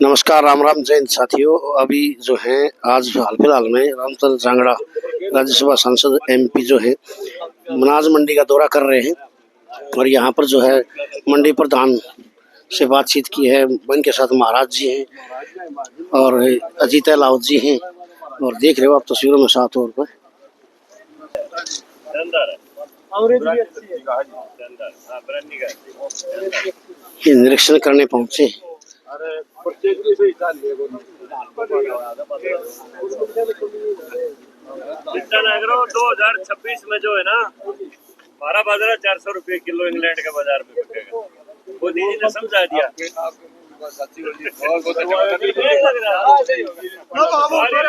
नमस्कार, राम राम, जय हिंद साथियों। अभी जो है आज हाल फिलहाल में रामचंद्र जांगड़ा राज्यसभा सांसद एमपी जो है अनाज मंडी का दौरा कर रहे हैं और यहाँ पर जो है मंडी प्रधान से बातचीत की है। उनके साथ महाराज जी हैं और अजीत लाउत जी हैं और देख रहे हो आप तस्वीरों में साफ तौर पर ये निरीक्षण करने पहुंचे। 2026 में जो है ना 12 बाजरा 400 रुपए किलो इंग्लैंड के बाजार में बिकेगा। मोदी जी ने समझा दिया।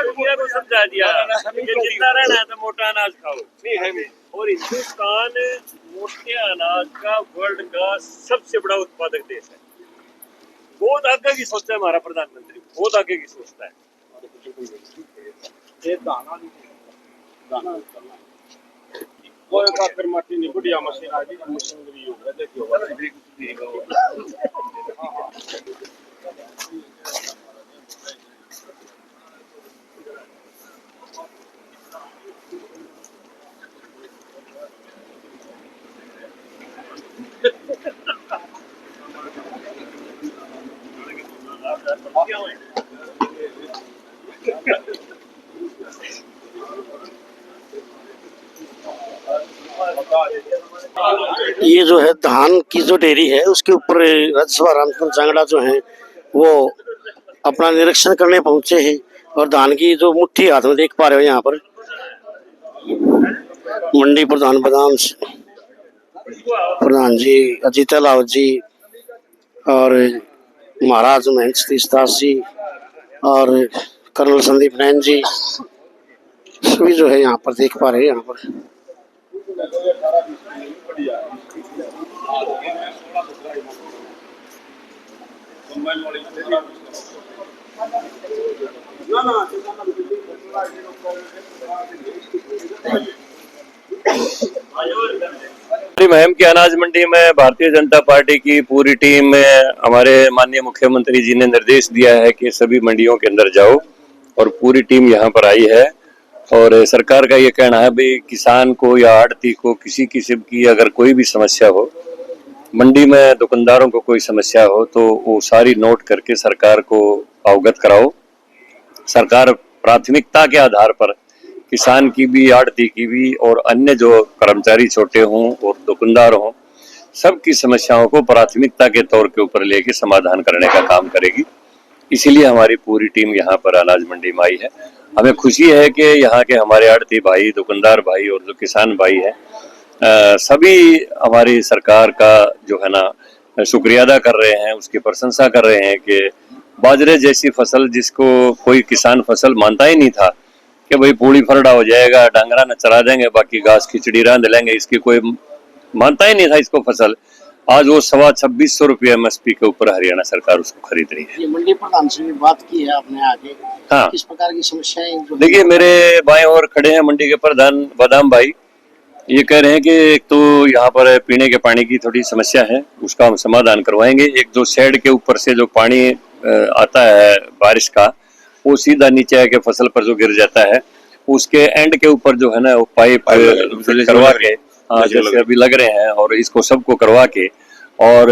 दुनिया को समझा दिया कि जिंदा रहना है तो मोटा अनाज खाओ। और हिंदुस्तान मोटे अनाज का वर्ल्ड का सबसे बड़ा उत्पादक देश है। बहुत आगे की सोचता है हमारा प्रधानमंत्री, बहुत आगे की सोचता है। ये जो है धान की जो डेयरी है उसके ऊपर राज्यसभा रामचंद्र जांगड़ा जो है वो अपना निरीक्षण करने पहुंचे हैं और धान की जो मुट्ठी हाथ में देख पा रहे हो यहाँ पर मंडी प्रधान प्रधान जी अजीत लाउत जी और महाराज महेंद्र सतीश दास जी और कर्नल संदीप नैन जी सभी जो है यहाँ पर देख पा रहे हैं। यहाँ पर मुहिम की अनाज मंडी में भारतीय जनता पार्टी की पूरी टीम में हमारे माननीय मुख्यमंत्री जी ने निर्देश दिया है कि सभी मंडियों के अंदर जाओ और पूरी टीम यहाँ पर आई है। और सरकार का ये कहना है भाई किसान को या आड़ती को किसी किस्म की अगर कोई भी समस्या हो, मंडी में दुकानदारों को कोई समस्या हो तो वो सारी नोट करके सरकार को अवगत कराओ। सरकार प्राथमिकता के आधार पर किसान की भी, आड़ती की भी और अन्य जो कर्मचारी छोटे हों और दुकानदार हों, सबकी समस्याओं को प्राथमिकता के तौर के ऊपर लेके समाधान करने का काम करेगी। इसीलिए हमारी पूरी टीम यहाँ पर अनाज मंडी में आई है। हमें खुशी है कि यहाँ के हमारे आड़ती भाई, दुकानदार भाई और जो किसान भाई हैं सभी हमारी सरकार का जो है ना शुक्रिया अदा कर रहे हैं, उसकी प्रशंसा कर रहे हैं कि बाजरे जैसी फसल जिसको कोई किसान फसल मानता ही नहीं था कि भाई पूड़ी फरड़ा हो जाएगा, डांगरा न चरा देंगे, बाकी घास खिचड़ी रांध लेंगे, इसकी कोई मानता ही नहीं था इसको फसल। आज वो 2600 रुपये MSP के ऊपर हरियाणा सरकार उसको खरीद रही है। ये मंडी प्रधान से बात की है आपने आगे, हाँ, किस प्रकार की समस्याएं? देखिए मेरे बाएं ओर खड़े हैं मंडी के प्रधान बादाम भाई। ये कह रहे हैं कि एक तो यहाँ पर पीने के पानी की थोड़ी समस्या है, उसका हम समाधान करवाएंगे। एक जो शेड के ऊपर से जो पानी आता है बारिश का, वो सीधा नीचे आके फसल पर जो गिर जाता है, उसके एंड के ऊपर जो है ना वो पाइप करवा के, जैसे अभी लग रहे हैं, और इसको सबको करवा के और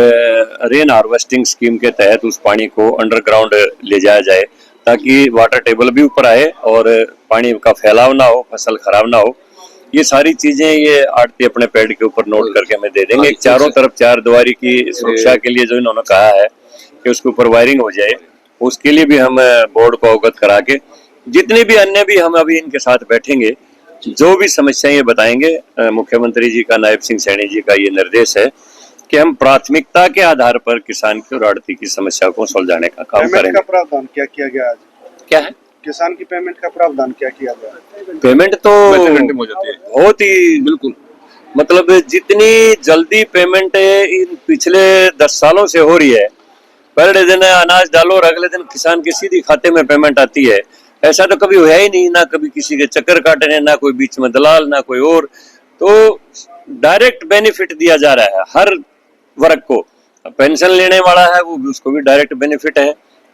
रेन हार्वेस्टिंग स्कीम के तहत उस पानी को अंडरग्राउंड ले जाया जाए ताकि वाटर टेबल भी ऊपर आए और पानी का फैलाव ना हो, फसल खराब ना हो। ये सारी चीजें ये आड़ती अपने पेड़ के ऊपर नोट करके हमें दे देंगे। चारों तरफ 4 दीवारी की सुरक्षा के लिए जो इन्होंने कहा है कि उसके ऊपर वायरिंग हो जाए, उसके लिए भी हम बोर्ड को अवगत करा के जितने भी अन्य भी हम अभी इनके साथ बैठेंगे, जो भी समस्याएं बताएंगे। मुख्यमंत्री जी का, नायब सिंह सैनी जी का ये निर्देश है कि हम प्राथमिकता के आधार पर किसान की और आड़ती की समस्या को सुलझाने का काम करेंगे। पेमेंट का प्रावधान क्या किया गया आज? क्या है किसान की पेमेंट का प्रावधान क्या किया गया? पेमेंट तो बहुत ही बिल्कुल, मतलब जितनी जल्दी पेमेंट इन पिछले 10 सालों से हो रही है, पहले दिन अनाज डालो और अगले दिन किसान के सीधी खाते में पेमेंट आती है। ऐसा तो कभी हुआ ही नहीं, ना कभी किसी के चक्कर काटने, ना कोई बीच में दलाल, ना कोई और। तो डायरेक्ट बेनिफिट दिया जा रहा है हर वर्ग को। पेंशन लेने वाला है वो भी, उसको भी डायरेक्ट बेनिफिट है।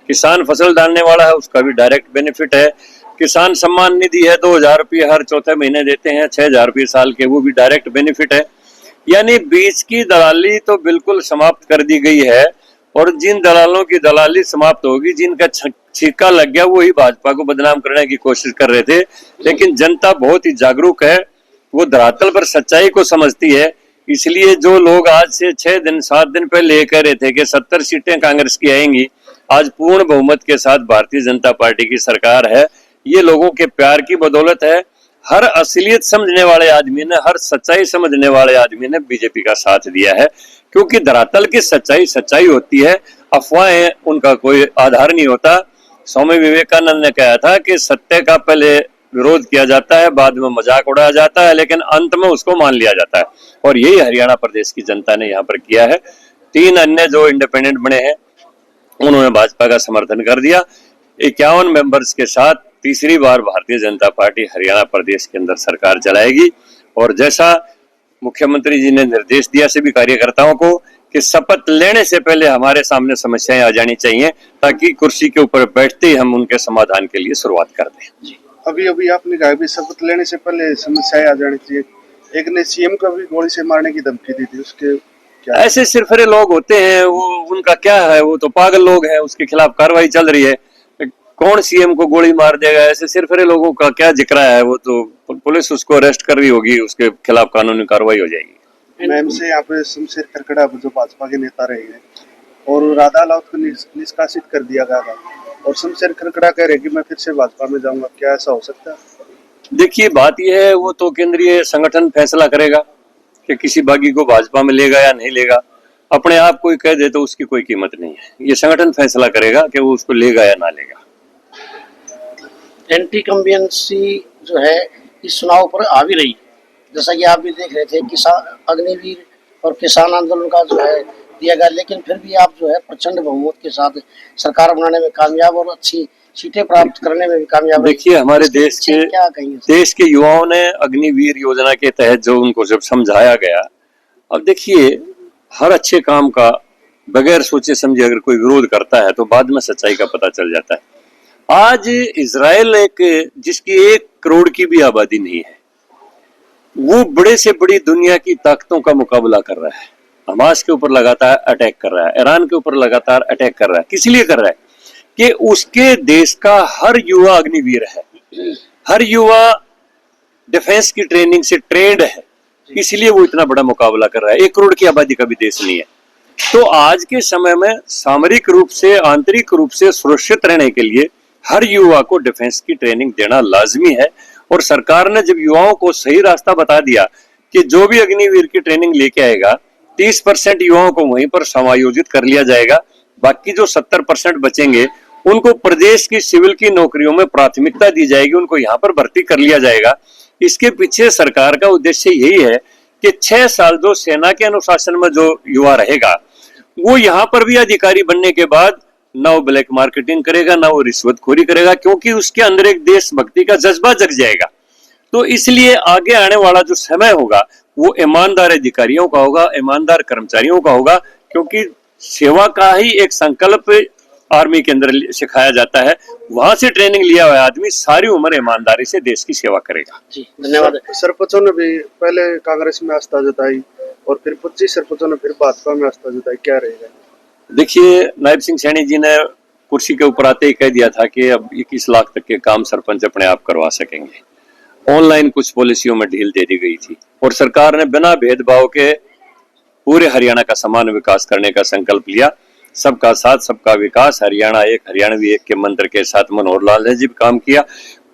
किसान फसल डालने वाला है उसका भी डायरेक्ट बेनिफिट है। किसान सम्मान निधि है, 2,000 रुपये हर चौथे महीने देते हैं, 6,000 रुपये साल के, वो भी डायरेक्ट बेनिफिट है। यानी बीच की दलाली तो बिल्कुल समाप्त कर दी गई है। और जिन दलालों की दलाली समाप्त होगी, जिनका छिक्का लग गया, वही भाजपा को बदनाम करने की कोशिश कर रहे थे। लेकिन जनता बहुत ही जागरूक है, वो धरातल पर सच्चाई को समझती है। इसलिए जो लोग आज से 6 दिन 7 दिन पहले ये कह रहे थे कि 70 सीटें कांग्रेस की आएंगी, आज पूर्ण बहुमत के साथ भारतीय जनता पार्टी की सरकार है। ये लोगों के प्यार की बदौलत है। हर असलियत समझने वाले आदमी ने, हर सच्चाई समझने वाले आदमी ने बीजेपी का साथ दिया है, क्योंकि धरातल की सच्चाई सच्चाई होती है, अफवाहें उनका कोई आधार नहीं होता। स्वामी विवेकानंद ने कहा था कि सत्य का पहले विरोध किया जाता है, बाद में मजाक उड़ाया जाता है, लेकिन अंत में उसको मान लिया जाता है। और यही हरियाणा प्रदेश की जनता ने यहाँ पर किया है। 3 अन्य जो इंडिपेंडेंट बने हैं उन्होंने भाजपा का समर्थन कर दिया। 51 मेंबर्स के साथ तीसरी बार भारतीय जनता पार्टी हरियाणा प्रदेश के अंदर सरकार चलाएगी। और जैसा मुख्यमंत्री जी ने निर्देश दिया सभी कार्यकर्ताओं को कि शपथ लेने से पहले हमारे सामने समस्याएं आ जानी चाहिए, ताकि कुर्सी के ऊपर बैठते ही हम उनके समाधान के लिए शुरुआत कर दें। अभी अभी आपने कहा भी शपथ लेने से पहले समस्याएं आ जानी चाहिए। एक ने सीएम को भी गोली से मारने की धमकी दी थी, उसके क्या? ऐसे सिरफिरे लोग होते हैं, वो उनका क्या है, वो तो पागल लोग हैं, उसके खिलाफ कार्रवाई चल रही है। कौन सीएम को गोली मार देगा? ऐसे सिरफिरे लोगों का क्या जिक्र है? वो तो पुलिस उसको अरेस्ट कर रही होगी, उसके खिलाफ कानूनी कार्रवाई हो जाएगी। मैम से यहाँ पे शमशेर खरकड़ा जो भाजपा के नेता रहे हैं और राधा लाउत को निष्कासित कर दिया गया था, और शमशेर खरकड़ा कह रहे कि मैं फिर से भाजपा में जाऊंगा, क्या ऐसा हो सकता है? देखिए, बात यह है, वो तो केंद्रीय संगठन फैसला करेगा कि किसी बागी को भाजपा में लेगा या नहीं लेगा। अपने आप कोई कह दे तो उसकी कोई कीमत नहीं है। ये संगठन फैसला करेगा कि वो उसको लेगा या ना लेगा। एंटी कंबियंसी जो है इस चुनाव पर आ भी रही, जैसा कि आप भी देख रहे थे, किसान अग्निवीर और किसान आंदोलन का जो है दिया गया, लेकिन फिर भी आप जो है प्रचंड बहुमत के साथ सरकार बनाने में कामयाब और अच्छी सीटें प्राप्त करने में भी कामयाब। देखिए, हमारे देश के युवाओं ने अग्निवीर योजना के तहत जो उनको जब समझाया गया, अब देखिए, हर अच्छे काम का बगैर सोचे समझे अगर कोई विरोध करता है तो बाद में सच्चाई का पता चल जाता है। आज इजराइल जिसकी 1 करोड़ की भी आबादी नहीं है, वो बड़े से बड़ी दुनिया की ताकतों का मुकाबला कर रहा है। हमास के ऊपर लगातार अटैक कर रहा है, ईरान के ऊपर लगातार अटैक कर रहा है। किस लिए कर रहा है? कि उसके देश का हर युवा अग्निवीर है, हर युवा डिफेंस की ट्रेनिंग से ट्रेंड है, इसलिए वो इतना बड़ा मुकाबला कर रहा है। 1 करोड़ की आबादी का भी देश नहीं है। तो आज के समय में सामरिक रूप से, आंतरिक रूप से सुरक्षित रहने के लिए हर युवा को डिफेंस की ट्रेनिंग देना लाजमी है। और सरकार ने जब युवाओं को सही रास्ता बता दिया कि जो भी अग्निवीर की ट्रेनिंग लेके आएगा, 30% युवाओं को वहीं पर समायोजित कर लिया जाएगा, बाकी जो 70% बचेंगे उनको प्रदेश की सिविल की नौकरियों में प्राथमिकता दी जाएगी, उनको यहाँ पर भर्ती कर लिया जाएगा। इसके पीछे सरकार का उद्देश्य यही है कि 6 साल जो सेना के अनुशासन में जो युवा रहेगा, वो यहाँ पर भी अधिकारी बनने के बाद ना वो ब्लैक मार्केटिंग करेगा, ना वो रिश्वतखोरी करेगा, क्योंकि उसके अंदर एक देशभक्ति का जज्बा जग जाएगा। तो इसलिए आगे आने वाला जो समय होगा वो ईमानदार अधिकारियों का होगा, ईमानदार कर्मचारियों का होगा, क्योंकि सेवा का ही एक संकल्प आर्मी के अंदर सिखाया जाता है। वहां से ट्रेनिंग लिया हुआ आदमी सारी उम्र ईमानदारी से देश की सेवा करेगा। जी, धन्यवाद। सरपंचों ने भी पहले कांग्रेस में आस्था जताई और फिर 25 सरपंचों ने फिर भाजपा में आस्था जताई, क्या रहेगा? देखिए, नायब सिंह सैनी जी ने कुर्सी के ऊपर आते ही कह दिया था कि अब 21 लाख तक के काम सरपंच अपने आप करवा सकेंगे। ऑनलाइन कुछ पॉलिसियों में ढील दे दी गई थी और सरकार ने बिना भेदभाव के पूरे हरियाणा का समान विकास करने का संकल्प लिया। सबका साथ सबका विकास, हरियाणा एक, हरियाणवी एक के मंत्र के साथ मनोहर लाल ने जी भी काम किया।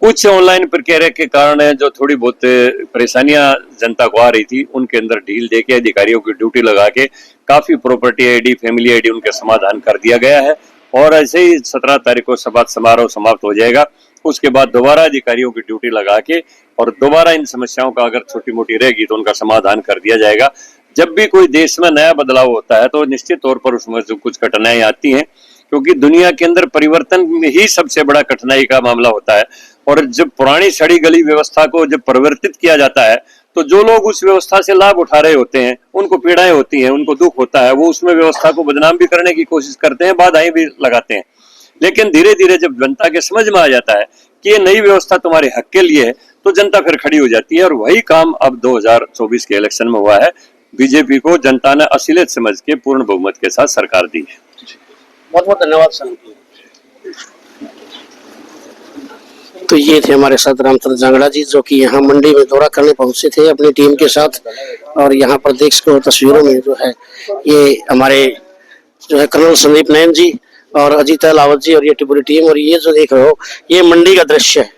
कुछ ऑनलाइन प्रक्रिया के कारण जो थोड़ी बहुत परेशानियां जनता को आ रही थी, उनके अंदर ढील देके अधिकारियों की ड्यूटी लगा के काफी प्रॉपर्टी आईडी, फैमिली आईडी उनके समाधान कर दिया गया है। और ऐसे ही 17 तारीख को समारोह समाप्त हो जाएगा। उसके बाद दोबारा अधिकारियों की ड्यूटी लगा के और दोबारा इन समस्याओं का अगर छोटी मोटी रहेगी तो उनका समाधान कर दिया जाएगा। जब भी कोई देश में नया बदलाव होता है तो निश्चित तौर पर उसमें जो कुछ कठिनाई आती हैं, क्योंकि दुनिया के अंदर परिवर्तन ही सबसे बड़ा कठिनाई का मामला होता है। और जब पुरानी सड़ी गली व्यवस्था को जब परिवर्तित किया जाता है तो जो लोग उस व्यवस्था से लाभ उठा रहे होते हैं, उनको पीड़ाएं होती हैं, उनको दुख होता है, वो उसमें व्यवस्था को बदनाम भी करने की कोशिश करते हैं, बाधाएं भी लगाते हैं। लेकिन धीरे धीरे जब जनता के समझ में आ जाता है कि ये नई व्यवस्था तुम्हारे हक के लिए है, तो जनता फिर खड़ी हो जाती है। और वही काम अब 2024 के इलेक्शन में हुआ है। बीजेपी को जनता ने असलियत समझ के पूर्ण बहुमत के साथ सरकार दी है। बहुत बहुत धन्यवाद सर। तो ये थे हमारे साथ रामचंद्र जांगड़ा जी, जो कि यहाँ मंडी में दौरा करने पहुंचे थे अपनी टीम के साथ। और यहाँ पर देख सको तस्वीरों में जो है ये हमारे जो है कर्नल संदीप नयन जी और अजीत लावत जी और ये टिपुरी टीम। और ये जो देख रहे हो ये मंडी का दृश्य है।